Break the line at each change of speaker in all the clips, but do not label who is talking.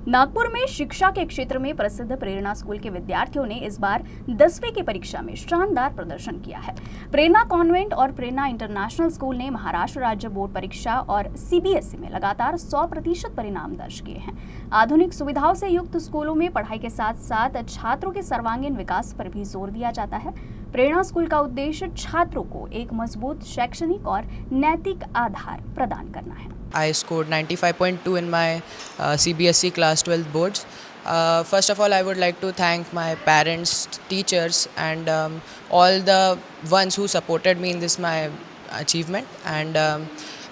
नागपुर में शिक्षा के क्षेत्र में प्रसिद्ध प्रेरणा स्कूल के विद्यार्थियों ने इस बार 10वीं की परीक्षा में शानदार प्रदर्शन किया है। प्रेरणा कॉन्वेंट और प्रेरणा इंटरनेशनल स्कूल ने महाराष्ट्र राज्य बोर्ड परीक्षा और सीबीएसई में लगातार 100% परिणाम दर्ज किए हैं। आधुनिक सुविधाओं से युक्त स्कूलों में पढ़ाई के साथ साथ छात्रों के सर्वांगीण विकास पर भी जोर दिया जाता है। प्रेरणा स्कूल का उद्देश्य छात्रों को एक मजबूत शैक्षणिक और नैतिक आधार प्रदान करना है।
I scored 95.2 in my CBSE class 12 boards. First of all, I would like to thank my parents, teachers, and all the ones who supported me in this my achievement. And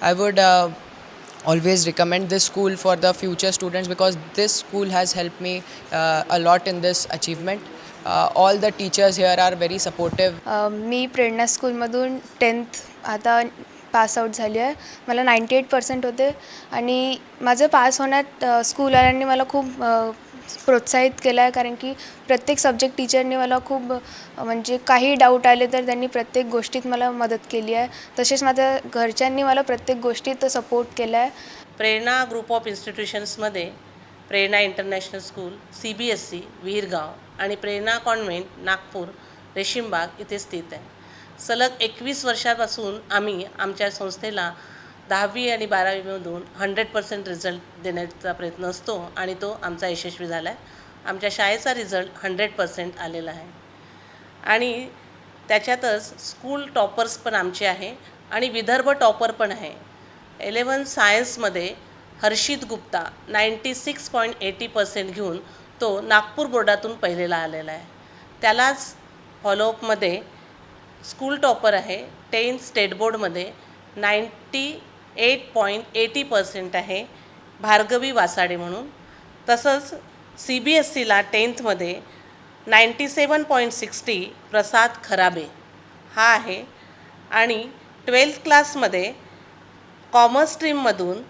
I would always recommend this school for the future students because this school has helped me a lot in this achievement. All the teachers here are very supportive.
मी प्रेरणा स्कूलमधून 10th आता pass out झाली आहे. मला 98% होते आणि माझं pass होण्यात स्कूलवाल्यांनी मला खूप प्रोत्साहित केलं आहे, कारण की प्रत्येक सब्जेक्ट टीचरनी मला खूप म्हणजे काही डाऊट आले तर त्यांनी प्रत्येक गोष्टीत मला मदत केली आहे. तसेच माझ्या घरच्यांनी मला प्रत्येक गोष्टीत सपोर्ट केला आहे.
प्रेरणा ग्रुप ऑफ इन्स्टिट्यूशन्समध्ये Prerana international school, CBSE Vihirgaon आणि प्रेरणा कॉन्व्हेंट नागपूर रेशीमबाग इथे स्थित आहे. सलग 21 वर्षापासून आम्ही आमच्या संस्थेला 10वी आणि 12वीमधून 100% रिझल्ट देण्याचा प्रयत्न असतो आणि तो आमचा यशस्वी झाला आहे. आमच्या शाळेचा रिझल्ट 100% आलेला आहे आणि त्याच्यातच स्कूल टॉपर्स पण आमचे आहे आणि विदर्भ टॉपर पण आहे. 11 सायन्समध्ये हर्षित गुप्ता 96.80% घेऊन तो नागपूर बोर्डातून पहिलेला आलेला आहे. त्यालाच फॉलोअपमध्ये स्कूल टॉपर आहे 10th स्टेट बोर्डमध्ये 98.80% आहे भार्गवी वासाडे म्हणून. तसंच CBSEला 10thमध्ये 97.60 प्रसाद खराबे हा आहे आणि 12th क्लासमध्ये कॉमर्स स्ट्रीममधून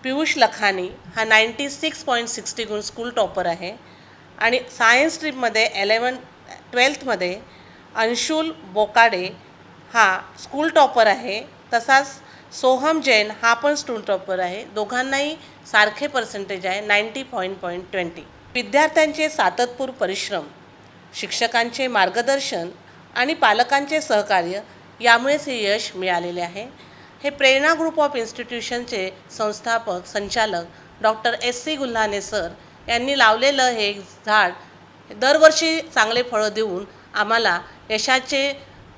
पियुष लखानी हा 96.60 गुण स्कूल टॉपर आहे आणि सायन्स स्ट्रीममध्ये 12thमध्ये अंशुल बोकाडे हा स्कूल टॉपर आहे. तसाच सोहम जैन हा पण स्कूल टॉपर आहे. दोघांनाही सारखे पर्सेंटेज आहे 90.20. विद्यार्थ्यांचे साततपूर्व परिश्रम, शिक्षकांचे मार्गदर्शन आणि पालकांचे सहकार्य यामुळेच हे यश मिळालेले आहे. हे प्रेरणा ग्रुप ऑफ इन्स्टिट्यूशनचे संस्थापक संचालक डॉक्टर SC गुल्हाने सर यांनी लावलेलं हे झाड दरवर्षी चांगले फळं देऊन आम्हाला यशाचे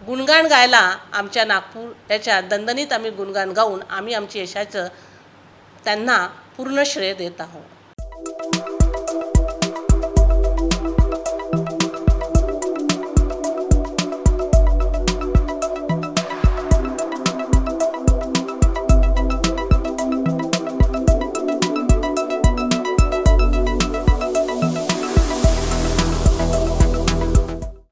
गुणगान गायला आमच्या नागपूर याच्या दणदणीत आम्ही गुणगान गाऊन आम्ही आमची यशाचं त्यांना पूर्ण श्रेय देत आहोत.